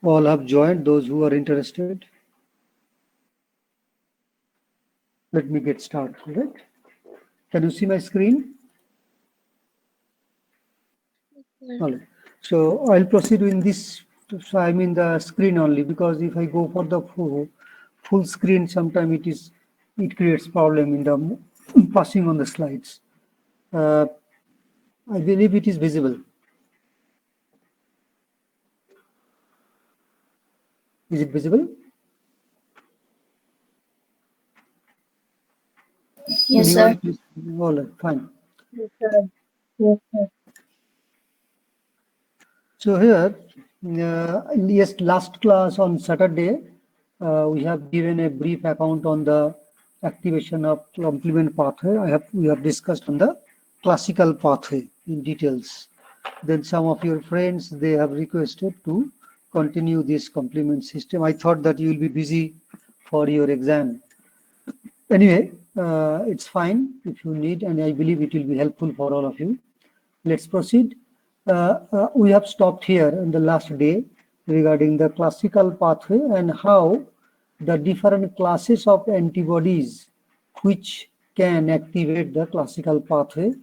All have joined, those who are interested. Let me get started, right? Can you see my screen? All right. So I'll proceed in this. So I'm in the screen only, because if I go for the full screen, sometimes it creates problem in the passing on the slides. I believe it is visible. Is it visible? Yes, Anyone? sir. Please? All right, fine. Yes, sir. Yes, sir. So here, yes, last class on Saturday, we have given a brief account on the activation of complement pathway. We have discussed on the classical pathway in details. Then some of your friends, they have requested to continue this complement system. I thought that you will be busy for your exam. Anyway, it's fine if you need, and I believe it will be helpful for all of you. Let's proceed. We have stopped here in the last day regarding the classical pathway and how the different classes of antibodies which can activate the classical pathway.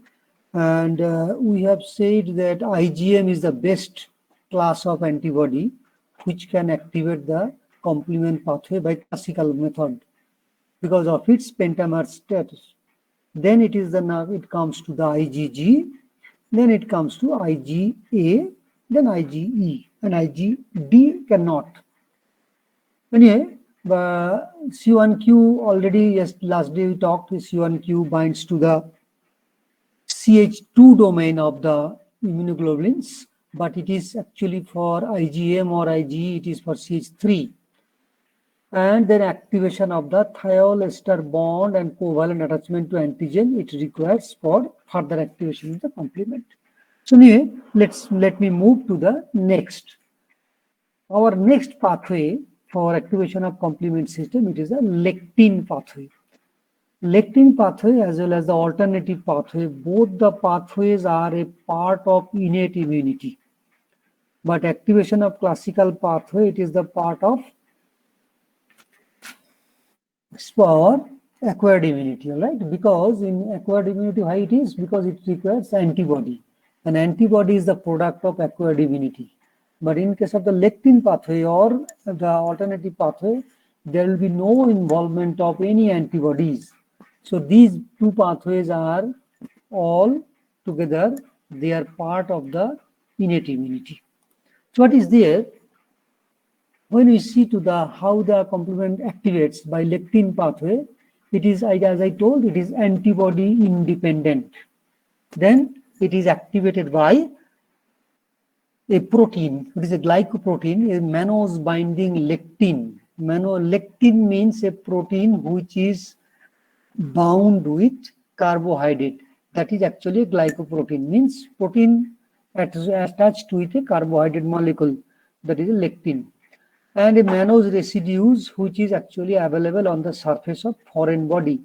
And we have said that IgM is the best class of antibody which can activate the complement pathway by classical method because of its pentamer status. Then it comes to the IgG, then it comes to IgA, then IgE, and IgD cannot. Anyway, C1q already, yes, last day we talked, C1q binds to the CH2 domain of the immunoglobulins, but it is actually for IgM or IgE, it is for CH3. And then activation of the thiol ester bond and covalent attachment to antigen it requires for further activation of the complement. So anyway, let me move to the next. Our next pathway for activation of complement system, it is a lectin pathway. Lectin pathway as well as the alternative pathway, both the pathways are a part of innate immunity. But activation of classical pathway, it is the part of for acquired immunity, right? Because in acquired immunity, why it is? Because it requires antibody. And antibody is the product of acquired immunity. But in case of the lectin pathway or the alternative pathway, there will be no involvement of any antibodies. So these two pathways are all together, they are part of the innate immunity. So what is there? When we see to the how the complement activates by lectin pathway, it is, as I told, it is antibody independent. Then it is activated by a protein. It is a glycoprotein, a mannose binding lectin. Lectin means a protein which is bound with carbohydrate. That is actually a glycoprotein, means protein attached with a carbohydrate molecule. That is a lectin. And a mannose residues which is actually available on the surface of foreign body.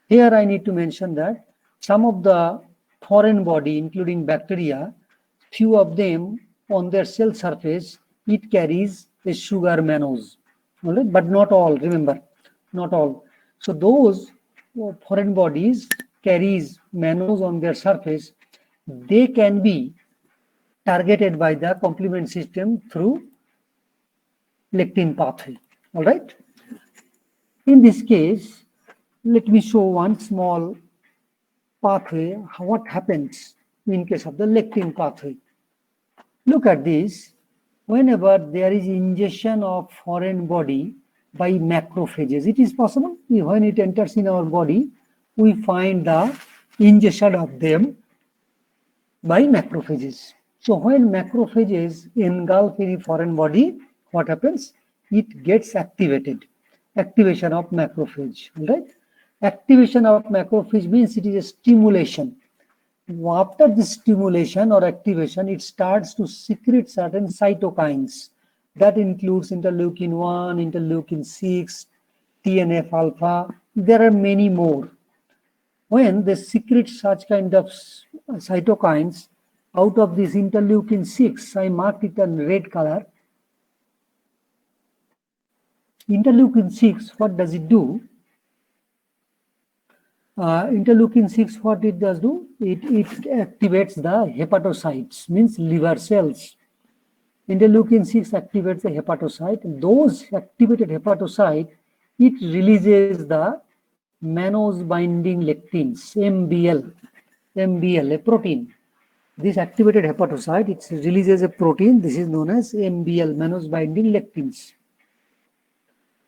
Here I need to mention that some of the foreign body, including bacteria, few of them on their cell surface, it carries a sugar mannose. All right? But not all, remember, not all. So those foreign bodies carries mannose on their surface, they can be targeted by the complement system through lectin pathway. All right. In this case, let me show one small pathway, what happens in case of the lectin pathway. Look at this. Whenever there is ingestion of foreign body by macrophages, it is possible when it enters in our body, we find the ingestion of them by macrophages. So when macrophages engulf any foreign body, what happens? It gets activated. Activation of macrophage, right? Activation of macrophage means it is a stimulation. After this stimulation or activation, it starts to secrete certain cytokines. That includes interleukin 1, interleukin 6, TNF alpha. There are many more. When they secrete such kind of cytokines, out of this interleukin 6, I marked it in red color. Interleukin-6, what does it do? Interleukin-6, what it does do? It activates the hepatocytes, means liver cells. Interleukin-6 activates the hepatocyte. Those activated hepatocyte, it releases the mannose binding lectins, MBL, a protein. This activated hepatocyte, it releases a protein. This is known as MBL, mannose binding lectins.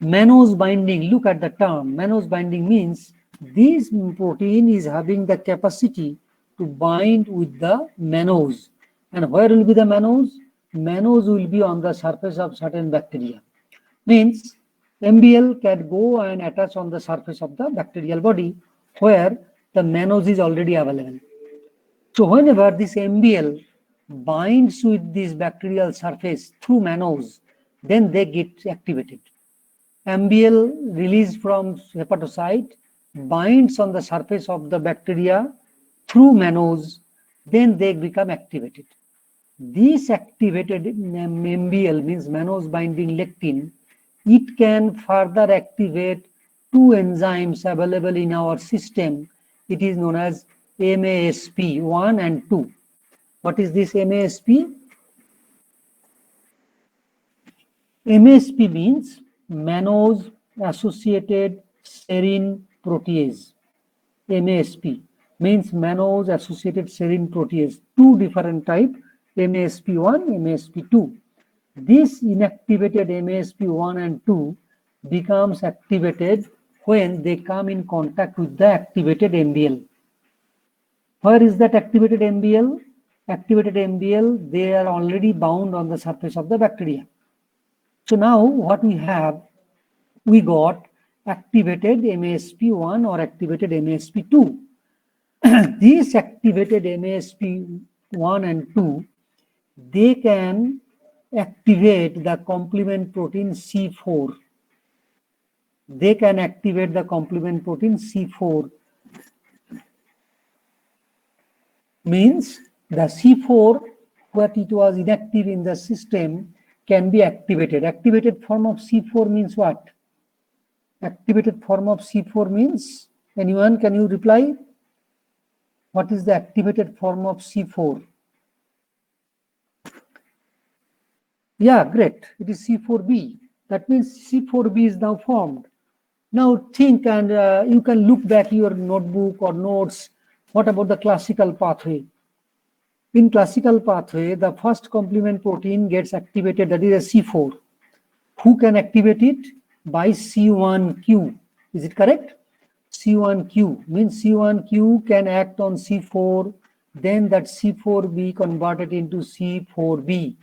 Mannose binding, look at the term. Mannose binding means this protein is having the capacity to bind with the mannose. And where will be the mannose? Mannose will be on the surface of certain bacteria. Means MBL can go and attach on the surface of the bacterial body where the mannose is already available. So whenever this MBL binds with this bacterial surface through mannose, then they get activated. MBL released from hepatocyte binds on the surface of the bacteria through mannose, then they become activated. This activated MBL means mannose binding lectin. It can further activate two enzymes available in our system. It is known as MASP 1 and 2. What is this MASP? MASP means mannose associated serine protease. MASP means mannose associated serine protease. Two different types, MASP1, MASP2. This inactivated MASP1 and 2 becomes activated when they come in contact with the activated MBL. Where is that activated MBL? Activated MBL, they are already bound on the surface of the bacteria. So now what we have, we got activated MASP1 or activated MASP2. These activated MASP1 and 2, they can activate the complement protein C4. They can activate the complement protein C4. Means the C4, what it was inactive in the system, can be activated. Activated form of C4 means what? Activated form of C4 means, anyone, can you reply? What is the activated form of C4? Yeah, great. It is C4b. That means C4b is now formed. Now think, and you can look back your notebook or notes. What about the classical pathway? In classical pathway, the first complement protein gets activated, that is a C4. Who can activate it? By C1q. Is it correct? C1q means C1q can act on C4, then that C4 be converted into C4b.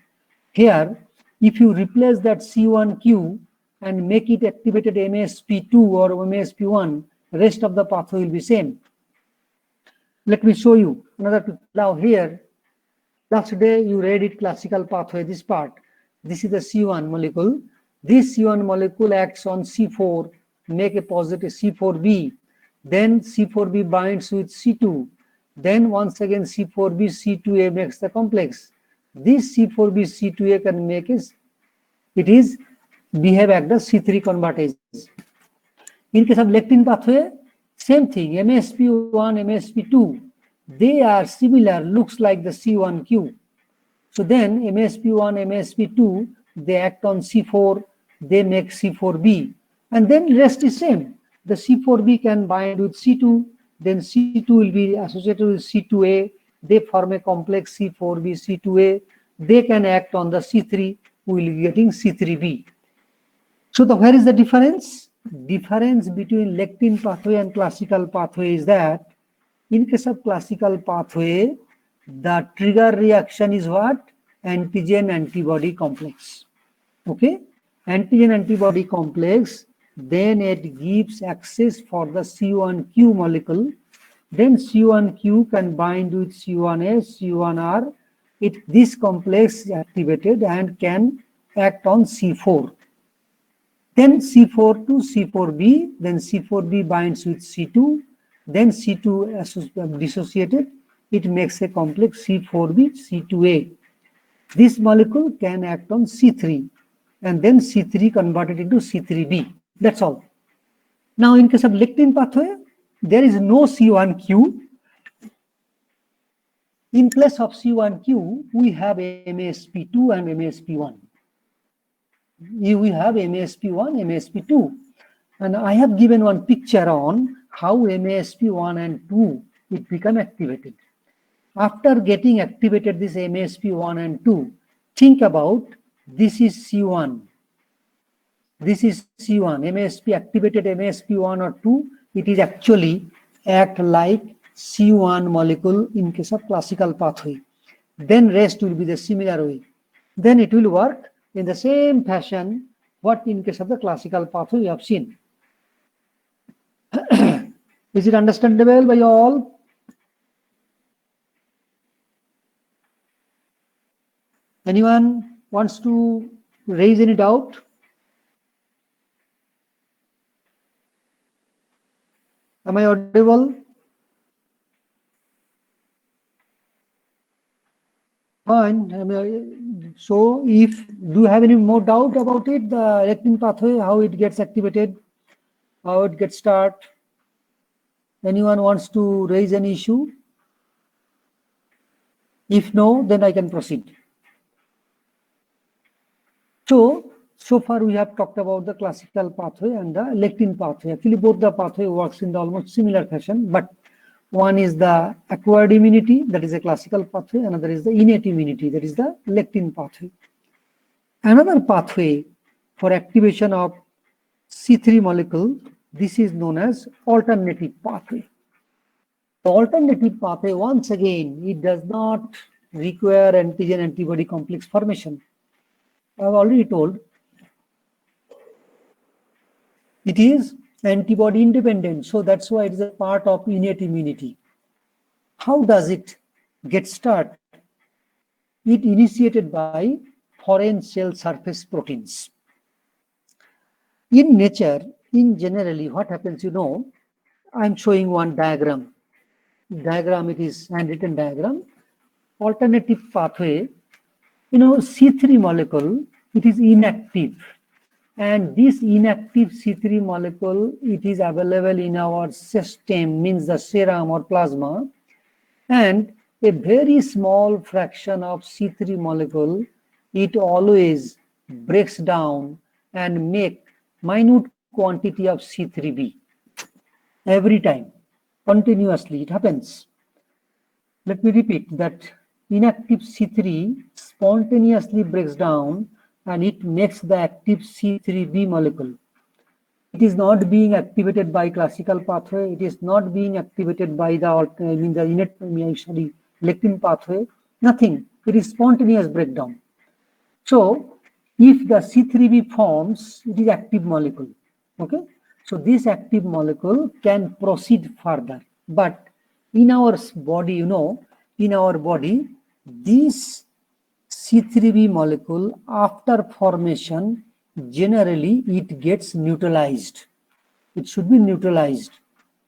Here, if you replace that C1q and make it activated MASP2 or MASP1, rest of the pathway will be same. Let me show you another. Now here, last day you read it, classical pathway, this part. This is the C1 molecule. This C1 molecule acts on C4, make a positive C4b. Then C4b binds with C2. Then once again C4b, C2a makes the complex. This C4b, C2a can make behave as the C3 convertase. In case of lectin pathway, same thing, MASP1, MASP2, they are similar, looks like the C1q. So then MASP1, MASP2, they act on C4, they make C4b. And then rest is same. The C4b can bind with C2, then C2 will be associated with C2a, they form a complex C4b, C2a, they can act on the C3, we will be getting C3b. So where is the difference? Difference between lectin pathway and classical pathway is that in case of classical pathway, the trigger reaction is what? Antigen-antibody complex. Okay? Antigen-antibody complex, then it gives access for the C1q molecule. Then C1q can bind with C1a, C1r. This complex is activated and can act on C4. Then C4 to C4b, then C4b binds with C2, then C2 dissociated, it makes a complex C4b, C2a. This molecule can act on C3. and then C3 converted into C3b. That's all. Now, in case of lectin pathway, there is no C1q. In place of C1q, we have MASP2 and MASP1. We have MASP1, MASP2. And I have given one picture on how MASP1 and 2 it become activated. After getting activated this MASP1 and 2, think about this is C1. This is C1. MASP activated MASP1 or 2, it is actually act like C1 molecule in case of classical pathway. Then rest will be the similar way. Then it will work in the same fashion what in case of the classical pathway we have seen. Is it understandable by all? Anyone wants to raise any doubt? Am I audible? Fine. So, if do you have any more doubt about it, the lectin pathway, how it gets activated, how it gets start? Anyone wants to raise an issue? If no, then I can proceed. So far we have talked about the classical pathway and the lectin pathway. Actually, both the pathway works in the almost similar fashion, but one is the acquired immunity, that is a classical pathway. Another is the innate immunity, that is the lectin pathway. Another pathway for activation of C3 molecule, this is known as alternative pathway. The alternative pathway, once again, it does not require antigen-antibody complex formation. I have already told it is antibody independent, so that's why it is a part of innate immunity. How does it get started? It initiated by foreign cell surface proteins. In nature, in generally, what happens, I'm showing one diagram. It is handwritten diagram. Alternative pathway, C3 molecule, it is inactive. And this inactive C3 molecule, it is available in our system, means the serum or plasma. And a very small fraction of C3 molecule, it always breaks down and make minute quantity of C3b. Every time, continuously, it happens. Let me repeat that inactive C3 spontaneously breaks down and it makes the active C3b molecule. It is not being activated by classical pathway. It is not being activated by the lectin pathway. Nothing. It is spontaneous breakdown. So, if the C3b forms, it is active molecule. Okay. So this active molecule can proceed further. But in our body, this C3b molecule, after formation, generally it gets neutralized. It should be neutralized.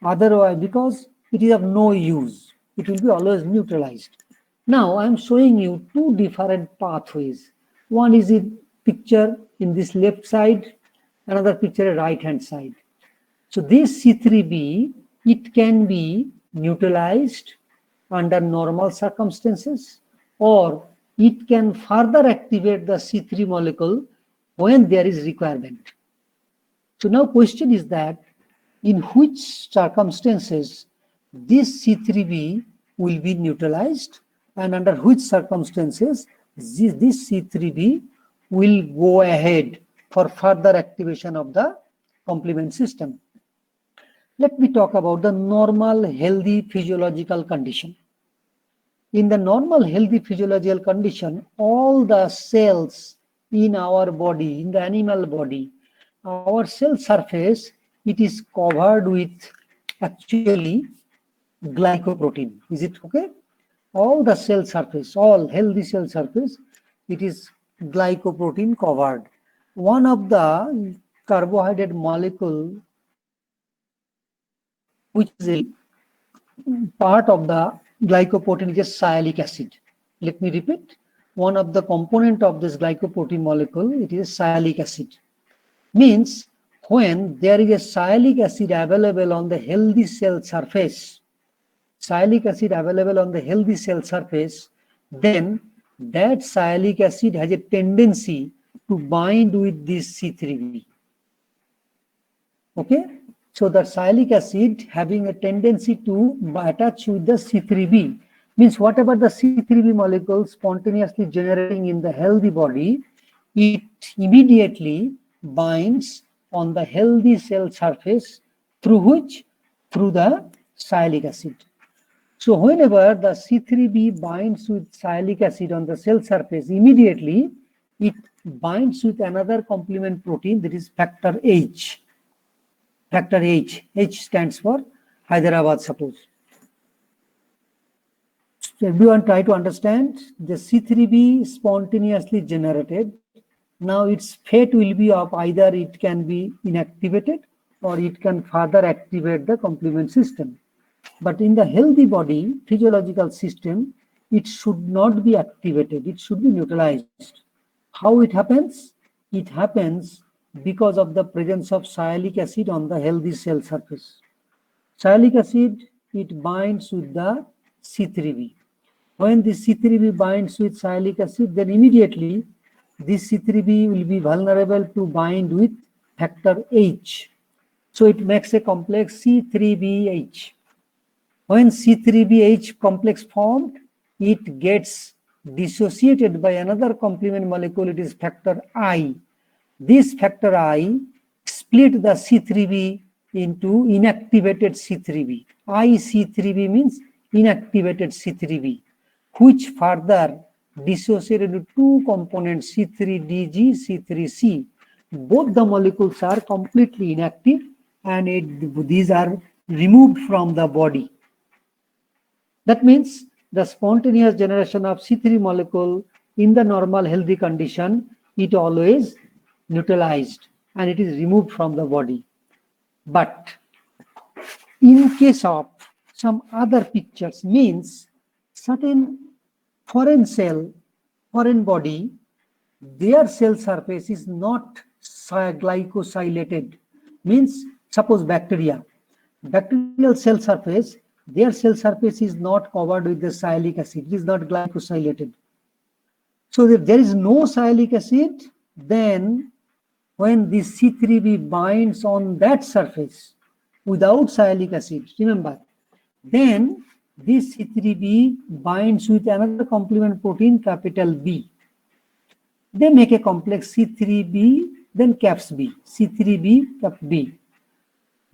Otherwise, because it is of no use, it will be always neutralized. Now, I am showing you two different pathways. One is a picture in this left side, another picture right hand side. So this C3b, it can be neutralized under normal circumstances, or it can further activate the C3 molecule when there is requirement. So now question is that in which circumstances this C3b will be neutralized and under which circumstances this C3b will go ahead for further activation of the complement system. Let me talk about the normal healthy physiological condition. In the normal healthy physiological condition, all the cells in our body, in the animal body, our cell surface, it is covered with actually glycoprotein. Is it okay? All the cell surface, all healthy cell surface, it is glycoprotein covered. One of the carbohydrate molecule which is a part of the glycoprotein is sialic acid. Let me repeat. one of the component of this glycoprotein molecule, it is sialic acid. Means when there is a sialic acid available on the healthy cell surface, sialic acid available on the healthy cell surface, then that sialic acid has a tendency to bind with this C3b. Okay, so the sialic acid having a tendency to attach with the C3b means whatever the C3b molecule spontaneously generating in the healthy body, it immediately binds on the healthy cell surface through which? Through the sialic acid. So whenever the C3b binds with sialic acid on the cell surface, immediately it binds with another complement protein, that is factor H. Factor H. H stands for Hyderabad, suppose. So everyone try to understand, the C3b spontaneously generated. Now its fate will be of either it can be inactivated or it can further activate the complement system. But in the healthy body, physiological system, it should not be activated, it should be neutralized. How it happens? It happens because of the presence of sialic acid on the healthy cell surface. Sialic acid, it binds with the C3b. When this C3b binds with sialic acid, then immediately this C3b will be vulnerable to bind with factor H. So it makes a complex C3BH. When C3BH complex formed, it gets dissociated by another complement molecule, it is factor I. This factor I split the C3b into inactivated C3b. IC3b means inactivated C3b, which further dissociated into two components, C3DG, C3C. Both the molecules are completely inactive and these are removed from the body. That means the spontaneous generation of C3 molecule in the normal healthy condition, it always neutralized and it is removed from the body. But in case of some other pictures, means certain foreign cell, foreign body, their cell surface is not glycosylated. Means suppose bacteria, bacterial cell surface, their cell surface is not covered with the sialic acid, it is not glycosylated. So if there is no sialic acid, then when this C3b binds on that surface without sialic acid, remember, then this C3b binds with another complement protein, capital B. They make a complex C3b, then caps B, C3b, cap B.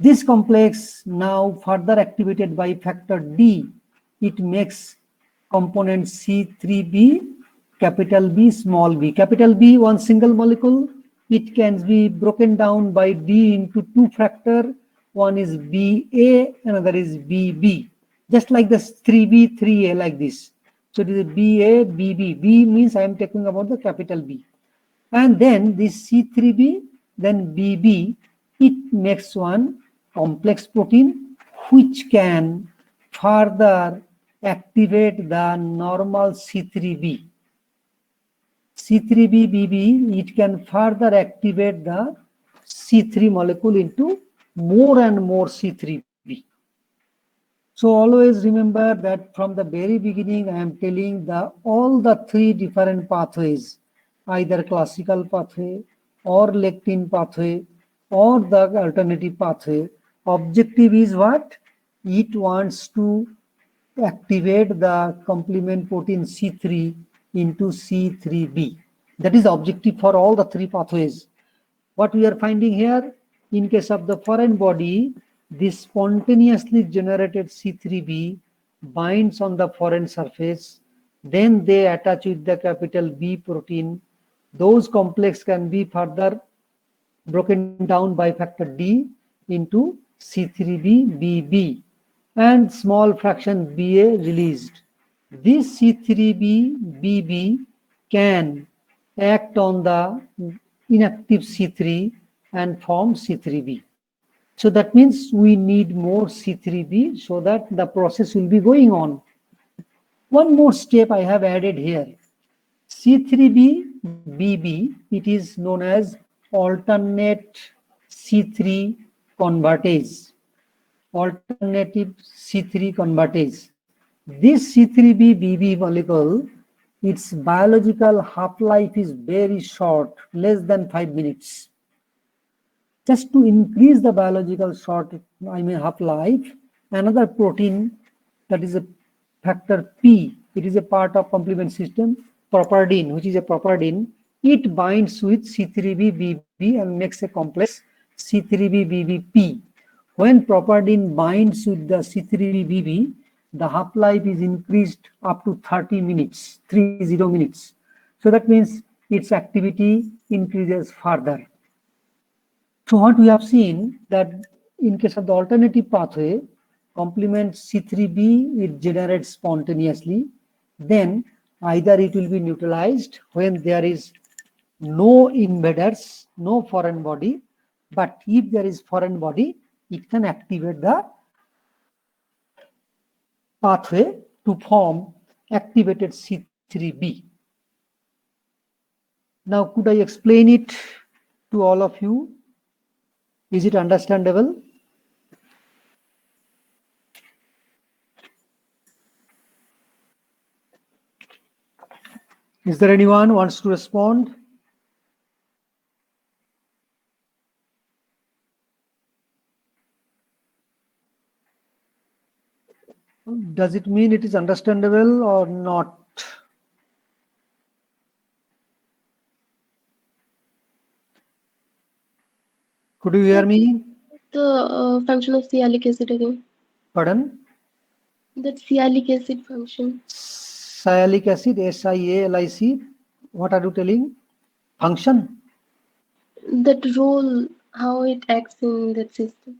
This complex now further activated by factor D, it makes component C3b, capital B, small b. Capital B, one single molecule, it can be broken down by D into two factor. One is BA, another is BB. Just like this 3B, 3A, like this. So it is BA, BB. B means I am talking about the capital B. And then this C3b, then BB, it makes one complex protein which can further activate the normal C3b. C3b-BB, it can further activate the C3 molecule into more and more C3b. So always remember that from the very beginning, I am telling all the three different pathways, either classical pathway or lectin pathway or the alternative pathway. Objective is what? It wants to activate the complement protein C3 into C3b. That is the objective for all the three pathways. What we are finding here, in case of the foreign body, this spontaneously generated C3b binds on the foreign surface, then they attach with the capital B protein. Those complex can be further broken down by factor D into C3b-BB and small fraction BA released. This C3b-BB can act on the inactive C3 and form C3b. So that means we need more C3b so that the process will be going on. One more step I have added here. C3b-BB, it is known as alternate C3 convertase. Alternative C3 convertase. This C3b-BB molecule, its biological half-life is very short, less than 5 minutes. Just to increase the biological half-life, another protein, that is a factor P, it is a part of complement system, properdin, which is a properdin, it binds with C3b-BB and makes a complex C3b-BBP. When properdin binds with the C3b-BB, the half-life is increased up to 30 minutes, 30 minutes. So that means its activity increases further. So what we have seen that in case of the alternative pathway, complement C3b, it generates spontaneously. Then either it will be neutralized when there is no invaders, no foreign body, but if there is foreign body, it can activate the pathway to form activated C3b. Now, could I explain it to all of you? Is it understandable? Is there anyone who wants to respond? Does it mean it is understandable or not? Could you hear me? The function of sialic acid again. Pardon? That sialic acid function. Sialic acid, SIALIC. What are you telling? Function? That role, how it acts in that system.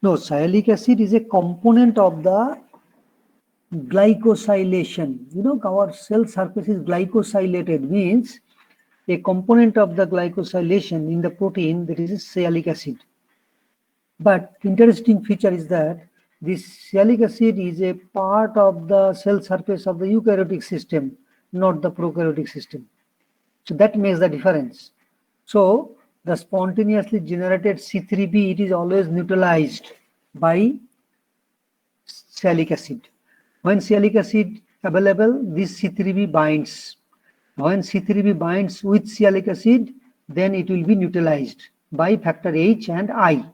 No, sialic acid is a component of the glycosylation. You know, our cell surface is glycosylated, means a component of the glycosylation in the protein, that is sialic acid. But interesting feature is that this sialic acid is a part of the cell surface of the eukaryotic system, not the prokaryotic system. So that makes the difference. So the spontaneously generated C3b, it is always neutralized by sialic acid. When sialic acid available, this C3b binds. When C3b binds with sialic acid, then it will be neutralized by factor H and I.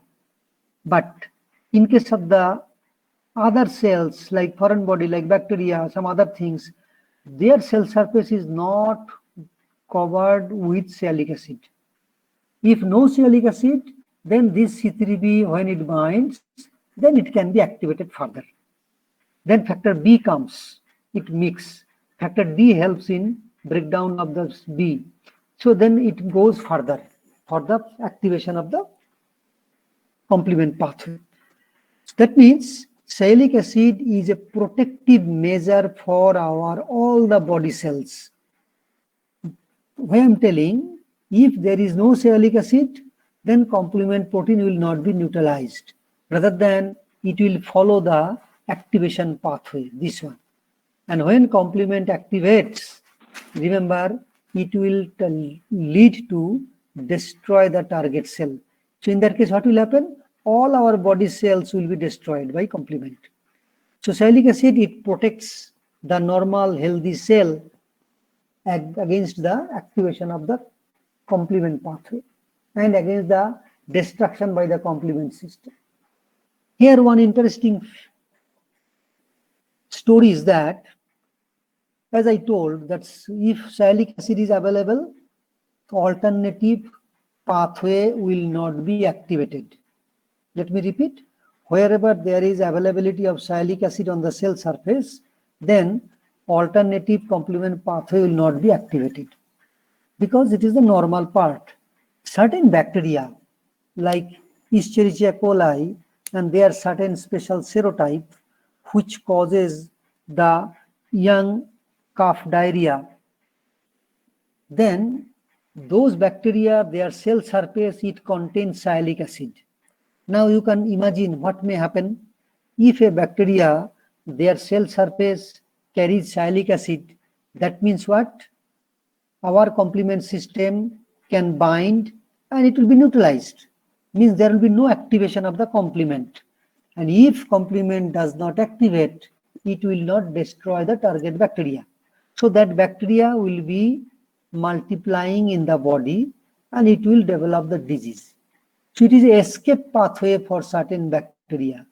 But in case of the other cells like foreign body, like bacteria, some other things, their cell surface is not covered with sialic acid. If no sialic acid, then this C3b, when it binds, then it can be activated further. Then factor B comes, it mixes. Factor D helps in breakdown of the B. So then it goes further for the activation of the complement pathway. That means sialic acid is a protective measure for all the body cells. Why I'm telling, if there is no sialic acid, then complement protein will not be neutralized. Rather than it will follow the activation pathway, this one. And when complement activates, remember, it will lead to destroy the target cell. So in that case, what will happen? All our body cells will be destroyed by complement. So sialic acid, it protects the normal healthy cell against the activation of the complement pathway and against the destruction by the complement system. Here one interesting story is that, as I told, that if sialic acid is available, alternative pathway will not be activated. Let me repeat, wherever there is availability of sialic acid on the cell surface, then alternative complement pathway will not be activated because it is the normal part. Certain bacteria like Escherichia coli, and there are certain special serotype which causes the young calf diarrhea. Then those bacteria, their cell surface, it contains sialic acid. Now you can imagine what may happen if a bacteria, their cell surface carries sialic acid. That means what? our complement system can bind and it will be neutralized. Means there will be no activation of the complement. And if complement does not activate, it will not destroy the target bacteria. So that bacteria will be multiplying in the body and it will develop the disease. So it is an escape pathway for certain bacteria.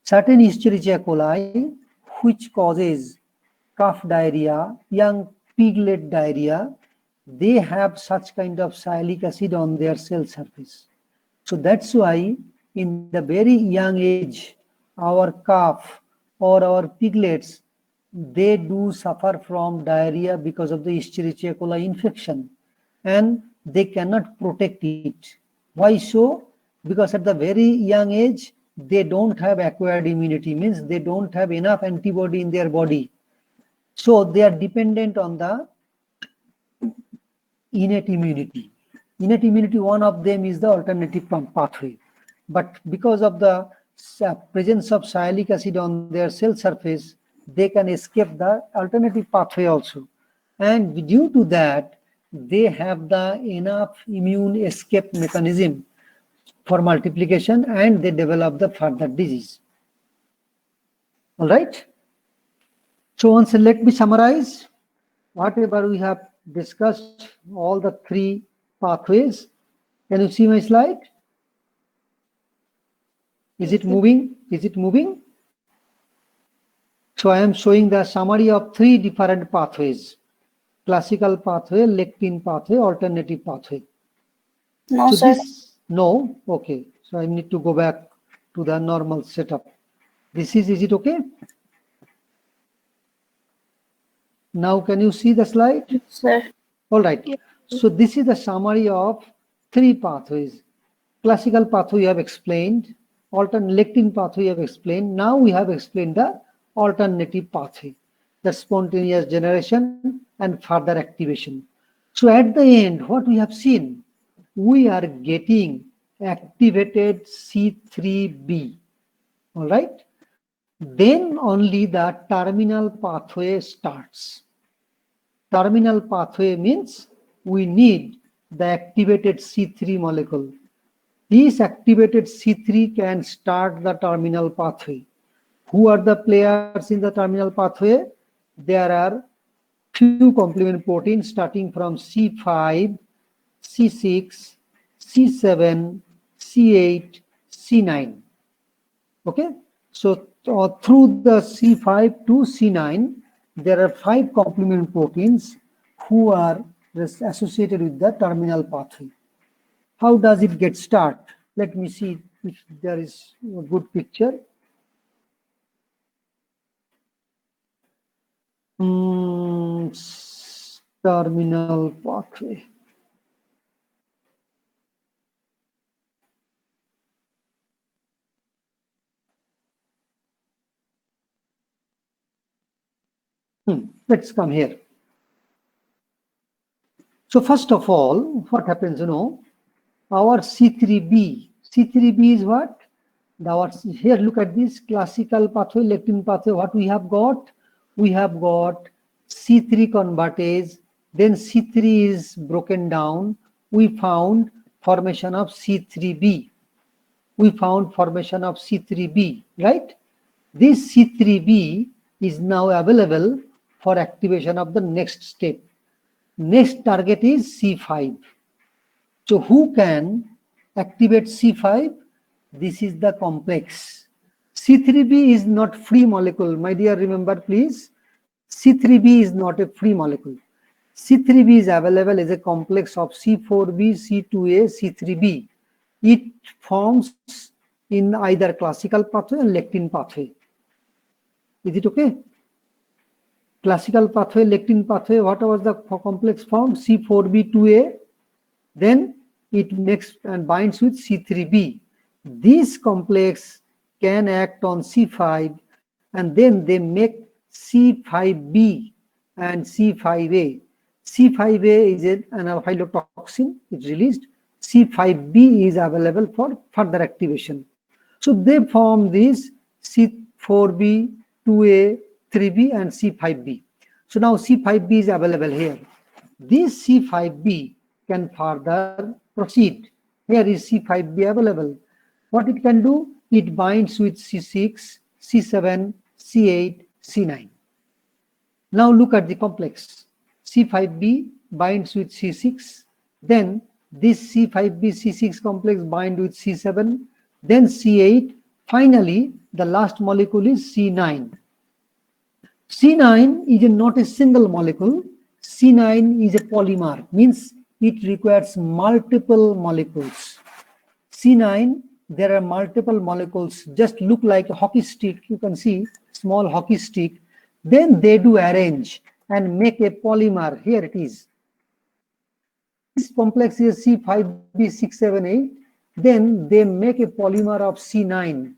Certain Escherichia coli, which causes calf diarrhea, young piglet diarrhea, they have such kind of sialic acid on their cell surface. So that's why in the very young age, our calf or our piglets, they do suffer from diarrhea because of the Escherichia coli infection and they cannot protect it. Why so? Because at the very young age, they don't have acquired immunity, means they don't have enough antibody in their body. So they are dependent on the innate immunity. Innate immunity, one of them is the alternative pathway. But because of the presence of sialic acid on their cell surface, they can escape the alternative pathway also. And due to that, they have the enough immune escape mechanism for multiplication and they develop the further disease. All right. So once let me summarize whatever we have discussed, all the three pathways. Can you see my slide? Is it moving? Is it moving? So I am showing the summary of three different pathways: classical pathway, lectin pathway, alternative pathway. No, So sir. no, okay. So I need to go back to the normal setup. Is it okay? Now can you see the slide? Sir. All right. Yeah. So this is the summary of three pathways. Classical pathway we have explained, lectin pathway we have explained. Now we have explained the alternative pathway, the spontaneous generation and further activation. So at the end, what we have seen, we are getting activated C3b. All right. Then only the terminal pathway starts. Terminal pathway means we need the activated C3 molecule. This activated C3 can start the terminal pathway. Who are the players in the terminal pathway? There are few complement proteins starting from C5, C6, C7, C8, C9. Okay, so through the C5 to C9, there are 5 complement proteins who are associated with the terminal pathway. How does it get started? Let me see if there is a good picture. Terminal pathway. Let's come here. So first of all, what happens, our C3b. C3b is what? Here, look at this classical pathway, lectin pathway. What we have got? We have got C3 convertase. Then C3 is broken down. We found formation of C3b. We found formation of C3b, right? This C3b is now available for activation of the next step. Next target is C5. So who can activate C5? This is the complex. C3b is not free molecule. My dear, remember please, C3b is not a free molecule. C3b is available as a complex of C4b, C2a, C3b. It forms in either classical pathway or lectin pathway. Is it okay? Classical pathway, lectin pathway, what was the complex found? C4b2a. Then it makes and binds with C3b. This complex can act on C5 and then they make C5b and C5a. C5a is an anaphylotoxin, it's released. C5b is available for further activation. So they form this C4b, 2a, 3b and C5b. So now C5b is available here. this C5b can further proceed. Here is C5b available. What it can do? It binds with C6, C7, C8, C9. Now look at the complex. C5b binds with C6, then this C5b C6 complex bind with C7, then C8. Finally, the last molecule is C9. C9 is not a single molecule. C9 is a polymer, means it requires multiple molecules. C9, there are multiple molecules, just look like a hockey stick. You can see small hockey stick. Then they do arrange and make a polymer. Here it is. This complex is C5b678. Then they make a polymer of C9.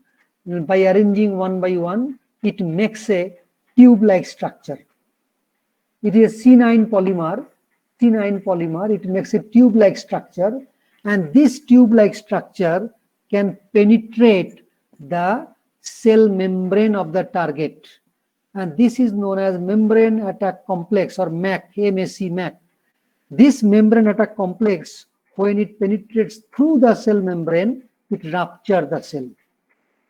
By arranging one by one, it makes a tube-like structure. It is C9 polymer. C9 polymer, it makes a tube-like structure, and this tube-like structure can penetrate the cell membrane of the target. And this is known as membrane attack complex, or MAC, MAC. This membrane attack complex, when it penetrates through the cell membrane, it ruptures the cell.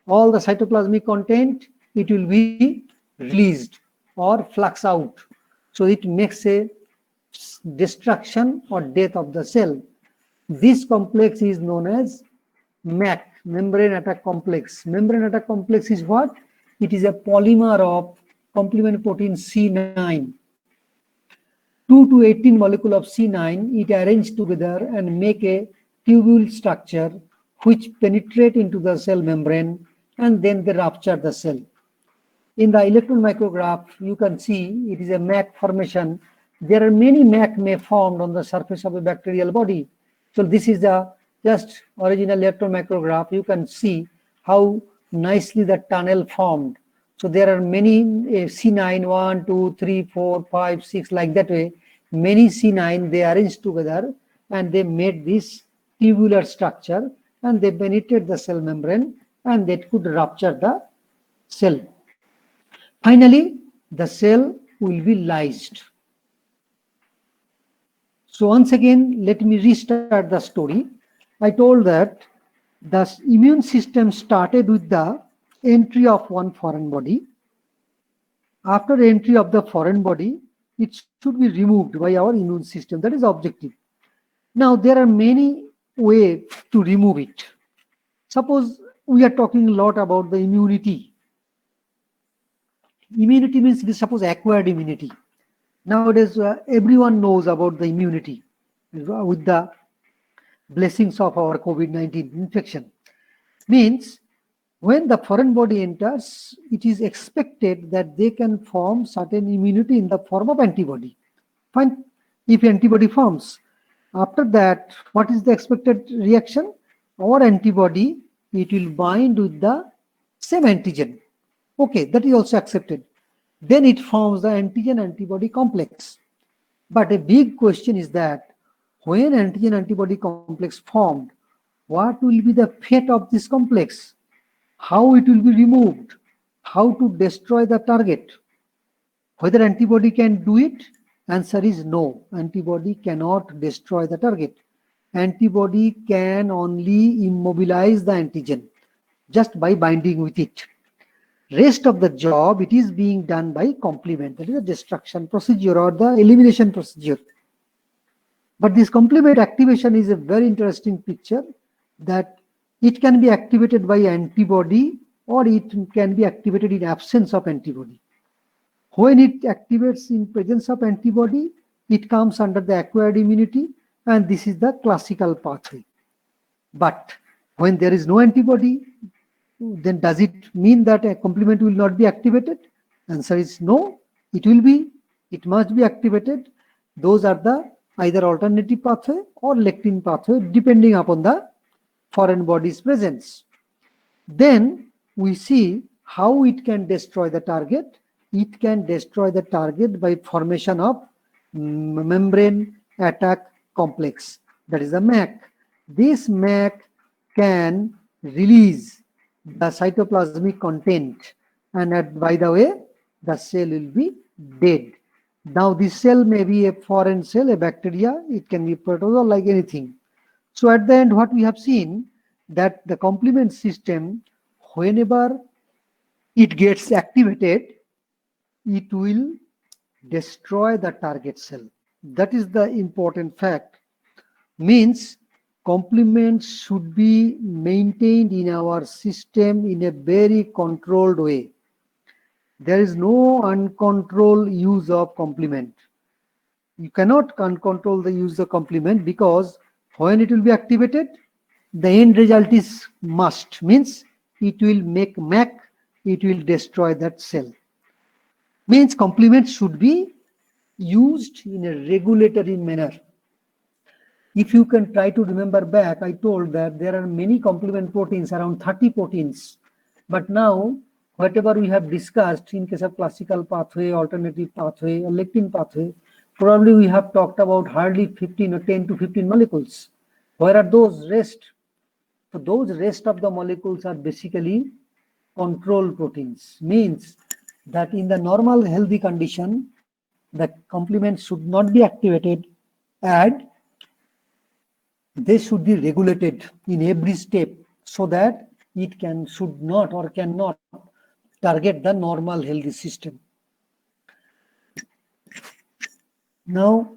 All the cytoplasmic content, it will be released or flux out. So it makes a destruction or death of the cell. This complex is known as MAC, membrane attack complex. Membrane attack complex is what? It is a polymer of complement protein C9. 2 to 18 molecule of C9, it arrange together and make a tubule structure which penetrate into the cell membrane, and then they rupture the cell. In the electron micrograph, you can see it is a MAC formation. There are many MAC may formed on the surface of a bacterial body. So this is the just original electron micrograph. You can see how nicely the tunnel formed. So there are many C9, 1, 2, 3, 4, 5, 6, like that way. Many C9, they arranged together and they made this tubular structure, and they penetrate the cell membrane, and that could rupture the cell. Finally, the cell will be lysed. So once again, let me restart the story. I told that the immune system started with the entry of one foreign body. After entry of the foreign body, it should be removed by our immune system. That is the objective. Now, there are many ways to remove it. Suppose we are talking a lot about the immunity. Immunity means, suppose, acquired immunity. Nowadays, everyone knows about the immunity with the blessings of our COVID-19 infection. Means, when the foreign body enters, it is expected that they can form certain immunity in the form of antibody. Fine. If antibody forms, after that, what is the expected reaction? Our antibody, it will bind with the same antigen. Okay, that is also accepted. Then it forms the antigen-antibody complex. But a big question is that when antigen-antibody complex formed, what will be the fate of this complex? How it will be removed? How to destroy the target? Whether antibody can do it? Answer is no. Antibody cannot destroy the target. Antibody can only immobilize the antigen just by binding with it. Rest of the job, it is being done by complement. That is the destruction procedure or the elimination procedure. But this complement activation is a very interesting picture, that it can be activated by antibody or it can be activated in absence of antibody. When it activates in presence of antibody, it comes under the acquired immunity, and this is the classical pathway. But when there is no antibody, then does it mean that a complement will not be activated? Answer is no. It will be. It must be activated. Those are the either alternative pathway or lectin pathway, depending upon the foreign body's presence. Then we see how it can destroy the target. It can destroy the target by formation of membrane attack complex. That is the MAC. This MAC can release the cytoplasmic content, and by the way, the cell will be dead. Now this cell may be a foreign cell, a bacteria, it can be protozoa, like anything. So at the end, what we have seen, that the complement system, whenever it gets activated, it will destroy the target cell. That is the important fact. Means complements should be maintained in our system in a very controlled way. There is no uncontrolled use of complement. You cannot control the use of complement, because when it will be activated, the end result is must, means it will make MAC, it will destroy that cell. Means complement should be used in a regulatory manner. If you can try to remember back, I told that there are many complement proteins, around 30 proteins. But now, whatever we have discussed in case of classical pathway, alternative pathway, or lectin pathway, probably we have talked about hardly 15 or 10 to 15 molecules. Where are those rest? So those rest of the molecules are basically control proteins. Means that in the normal healthy condition, the complement should not be activated, and they should be regulated in every step, so that it should not or cannot target the normal healthy system. Now,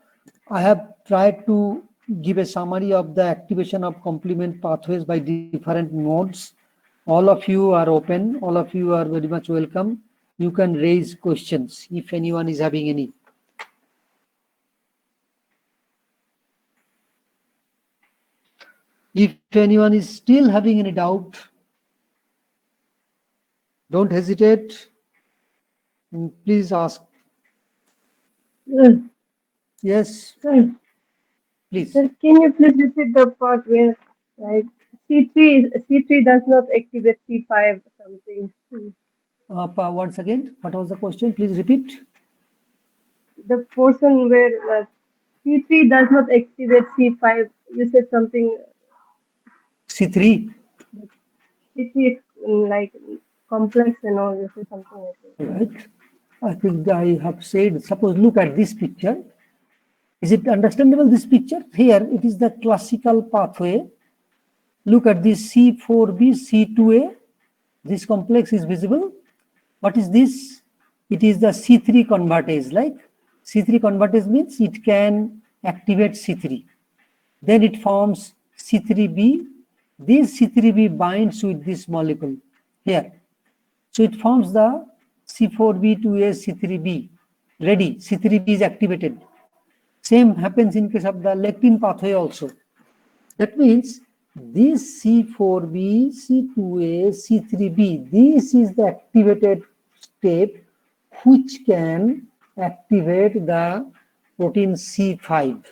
I have tried to give a summary of the activation of complement pathways by different modes. All of you are open, all of you are very much welcome. You can raise questions if anyone is having any. If anyone is still having any doubt, don't hesitate. Please ask. Yes, Sir, please. sir, can you please repeat the part where like C3 does not activate C5 something? Once again, what was the question? Please repeat. The portion where C3 does not activate C5. You said something. C3. C3 is like complex and all. You said something like that. Right. I think I have said, suppose look at this picture. Is it understandable, this picture? Here it is the classical pathway. Look at this C4b, C2a. This complex is visible. What is this? It is the C3 convertase. Like C3 convertase means it can activate C3. Then it forms C3b. This C3b binds with this molecule here. So it forms the C4b2a, C3b. Ready, C3b is activated. Same happens in case of the lectin pathway also. That means this C4b, C2a, C3b, this is the activated step which can activate the protein C5.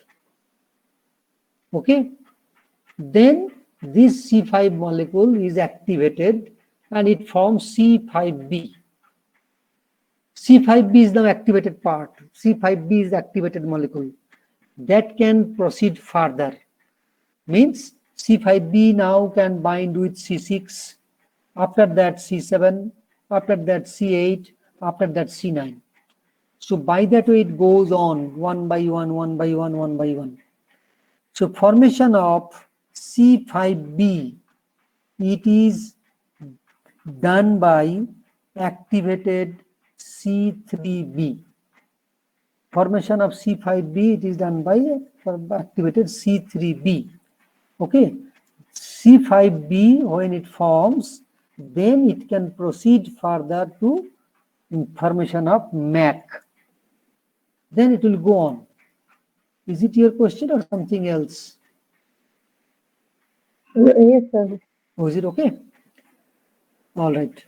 Okay? Then this C5 molecule is activated and it forms C5b. C5b is the activated part. C5b is the activated molecule that can proceed further. Means C5b now can bind with C6, after that C7, after that C8, after that C9. So by that way it goes on one by one, one by one, one by one. So formation of C5b, it is done by activated C3b. Formation of C5b, it is done by activated C3b. Okay, C5b, when it forms, then it can proceed further to formation of MAC. Then it will go on. Is it your question or something else? Yes, sir. Oh, is it okay? All right.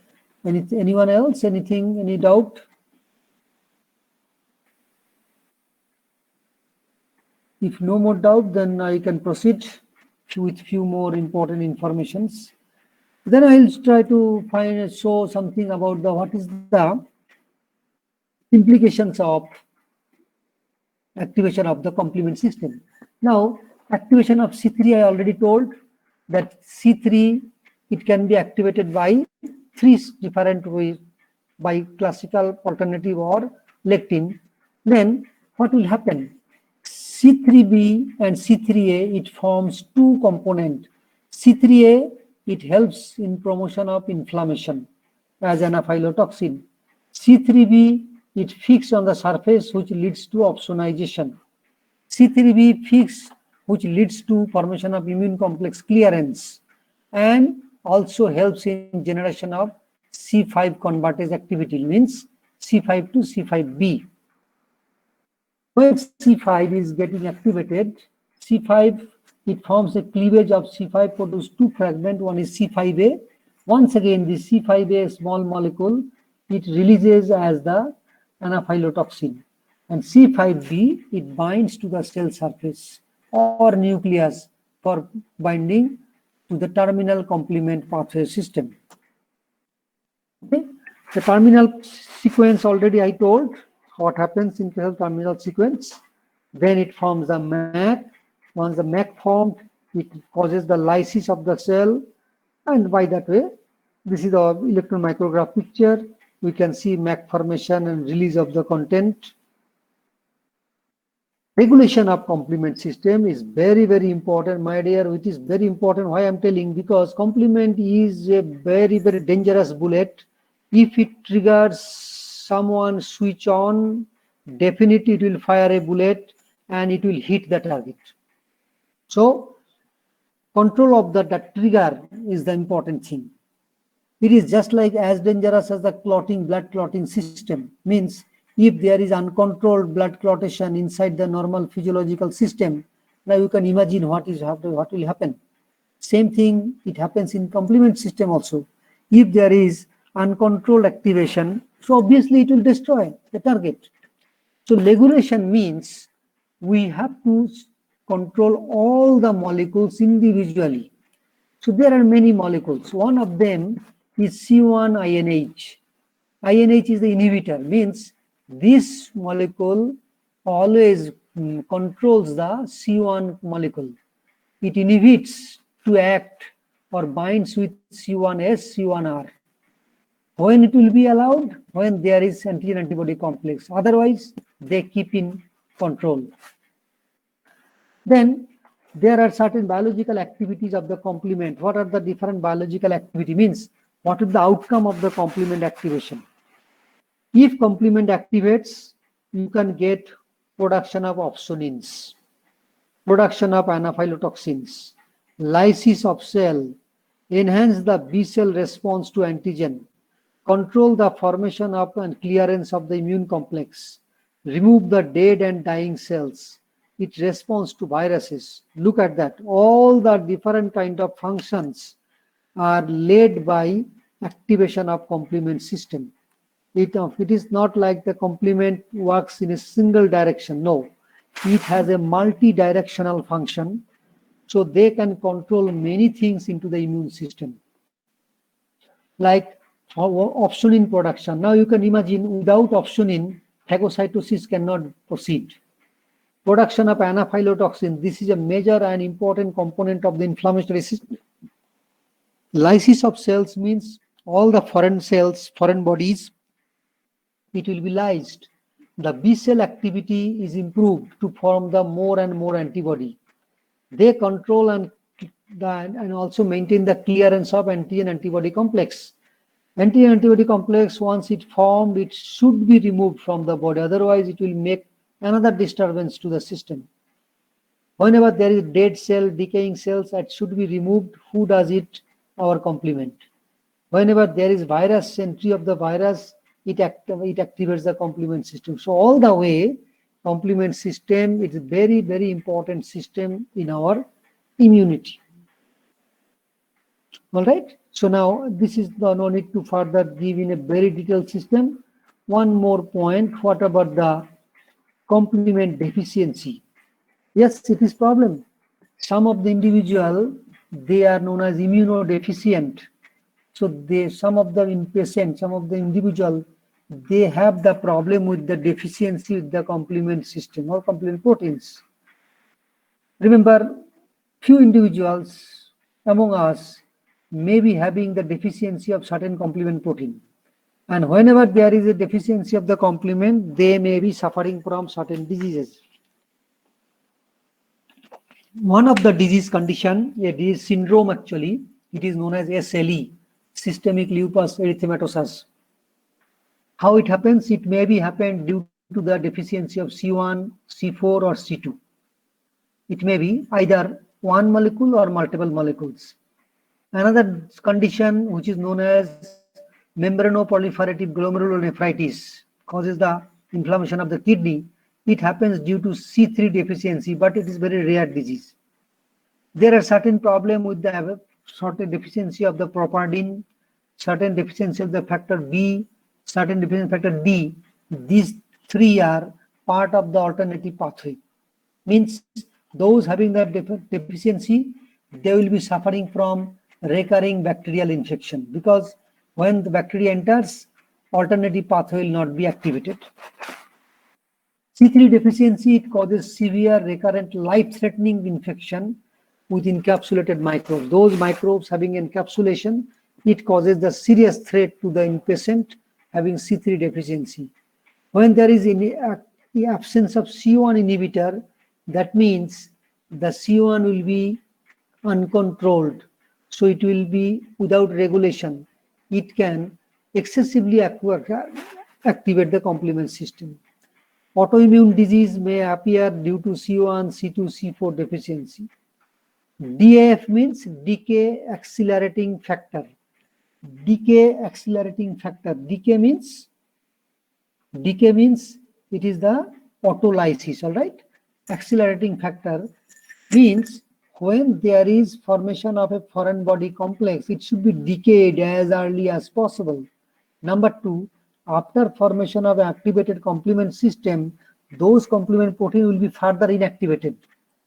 Anyone else? Anything? Any doubt? If no more doubt, then I can proceed with few more important informations. Then I'll try to show something about what is the implications of activation of the complement system. Now, activation of C3, I already told that C3, it can be activated by three different ways, by classical, alternative, or lectin. then what will happen? C3b and C3a, it forms two components. C3a, it helps in promotion of inflammation as anaphylatoxin. C3b, it fixes on the surface, which leads to opsonization. C3b fix, which leads to formation of immune complex clearance, and also helps in generation of C5 convertase activity, means C5 to C5b. When C5 is getting activated, C5, it forms a cleavage of C5, produce two fragments. One is C5a. Once again, this C5a small molecule, it releases as the anaphylatoxin. And C5b, it binds to the cell surface or nucleus for binding to the terminal complement pathway system. Okay? The terminal sequence already I told what happens in case of terminal sequence. Then it forms the MAC. Once the MAC formed, it causes the lysis of the cell, and by that way, this is the electron micrograph picture. We can see MAC formation and release of the content. Regulation of complement system is very, very important, my dear. It is very important. Why I'm telling? Because complement is a very, very dangerous bullet. If it triggers someone switch on, definitely it will fire a bullet and it will hit the target. So control of that trigger is the important thing. It is just like as dangerous as the clotting, blood clotting system. Means if there is uncontrolled blood clotting inside the normal physiological system, now you can imagine what will happen. Same thing, it happens in complement system also. If there is uncontrolled activation, so obviously it will destroy the target. So regulation means we have to control all the molecules individually. So there are many molecules. One of them is C1-INH. INH is the inhibitor, means this molecule always controls the C1 molecule. It inhibits to act or binds with C1s, C1r. When it will be allowed? When there is antigen-antibody complex. Otherwise, they keep in control. Then there are certain biological activities of the complement. What are the different biological activity? Means what is the outcome of the complement activation? If complement activates, you can get production of opsonins, production of anaphylatoxins, lysis of cell, enhance the B cell response to antigen, control the formation of and clearance of the immune complex, remove the dead and dying cells. It responds to viruses. Look at that. All the different kind of functions are led by activation of complement system. It is not like the complement works in a single direction. No, it has a multi-directional function. So they can control many things into the immune system. Like opsonin production. Now you can imagine without opsonin, phagocytosis cannot proceed. Production of anaphylatoxin, this is a major and important component of the inflammatory system. Lysis of cells means all the foreign cells, foreign bodies, it will be lysed. The B cell activity is improved to form the more and more antibody. They control and also maintain the clearance of antigen-antibody complex. Antigen-antibody complex, once it formed, it should be removed from the body. Otherwise, it will make another disturbance to the system. Whenever there is dead cell, decaying cells, that should be removed. Who does it? Our complement. Whenever there is virus, entry of the virus, it activates the complement system. So all the way, complement system is a very, very important system in our immunity. All right. So now this is no need to further give in a very detailed system. One more point. What about the complement deficiency? Yes, it is problem. Some of the individual, they are known as immunodeficient. So some of the patients, some of the individual, they have the problem with the deficiency with the complement system or complement proteins. Remember, few individuals among us may be having the deficiency of certain complement protein. And whenever there is a deficiency of the complement, they may be suffering from certain diseases. One of the disease condition, a disease syndrome actually, it is known as SLE, systemic lupus erythematosus. How it happens? It may be happened due to the deficiency of C1, C4 or C2. It may be either one molecule or multiple molecules. Another condition which is known as membranoproliferative glomerulonephritis causes the inflammation of the kidney. It happens due to C3 deficiency, but it is very rare disease. There are certain problems with the certain deficiency of the properdin, certain deficiency of the factor B, certain deficiency of factor D. These three are part of the alternative pathway. Means those having that deficiency, they will be suffering from recurring bacterial infection, because when the bacteria enters, alternative pathway will not be activated. C3 deficiency, it causes severe recurrent life-threatening infection with encapsulated microbes. Those microbes having encapsulation, it causes the serious threat to the patient having C3 deficiency. When there is the absence of C1 inhibitor, that means the C1 will be uncontrolled. So it will be without regulation. It can excessively activate the complement system. Autoimmune disease may appear due to C1, C2, C4 deficiency. DAF means decay accelerating factor. Decay accelerating factor. Decay means it is the autolysis, all right? Accelerating factor means when there is formation of a foreign body complex, it should be decayed as early as possible. Number two, after formation of activated complement system, those complement protein will be further inactivated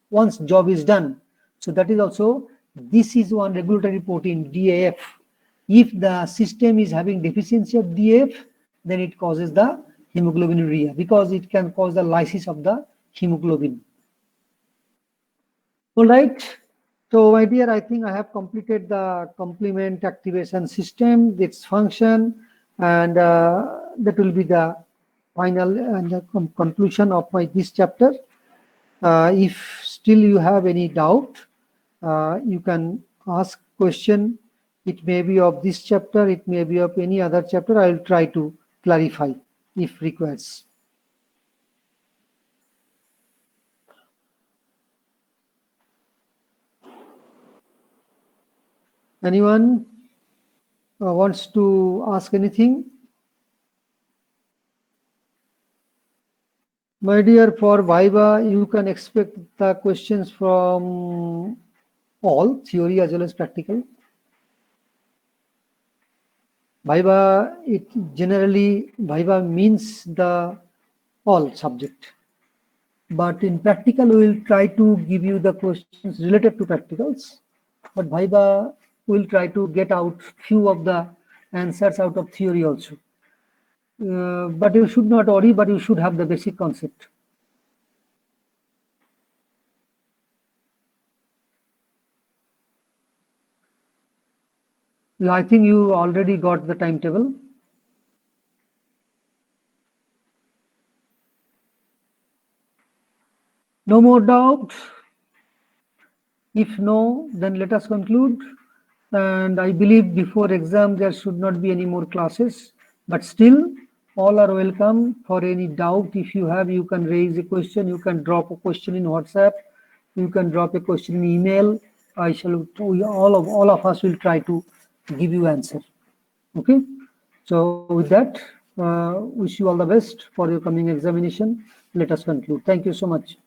once job is done. So that is also, this is one regulatory protein, DAF. If the system is having deficiency of DAF, then it causes the hemoglobinuria, because it can cause the lysis of the hemoglobin. All right. So my dear, I think I have completed the complement activation system, its function, and that will be the final and the conclusion of this chapter. If still you have any doubt, you can ask question. It may be of this chapter, it may be of any other chapter. I will try to clarify if requires. Anyone wants to ask anything? My dear, for Viva, you can expect the questions from all, theory as well as practical. Viva, it generally, Viva means the all subject. But in practical, we will try to give you the questions related to practicals. But Viva will try to get out few of the answers out of theory also. But you should not worry, but you should have the basic concept. I think you already got the timetable. No more doubt? If no, then let us conclude. And I believe before exam, there should not be any more classes. But still, all are welcome. For any doubt, if you have, you can raise a question. You can drop a question in WhatsApp. You can drop a question in email. I shall, all of us will try to give you answer. Okay. So with that, wish you all the best for your coming examination. Let us conclude. Thank you so much.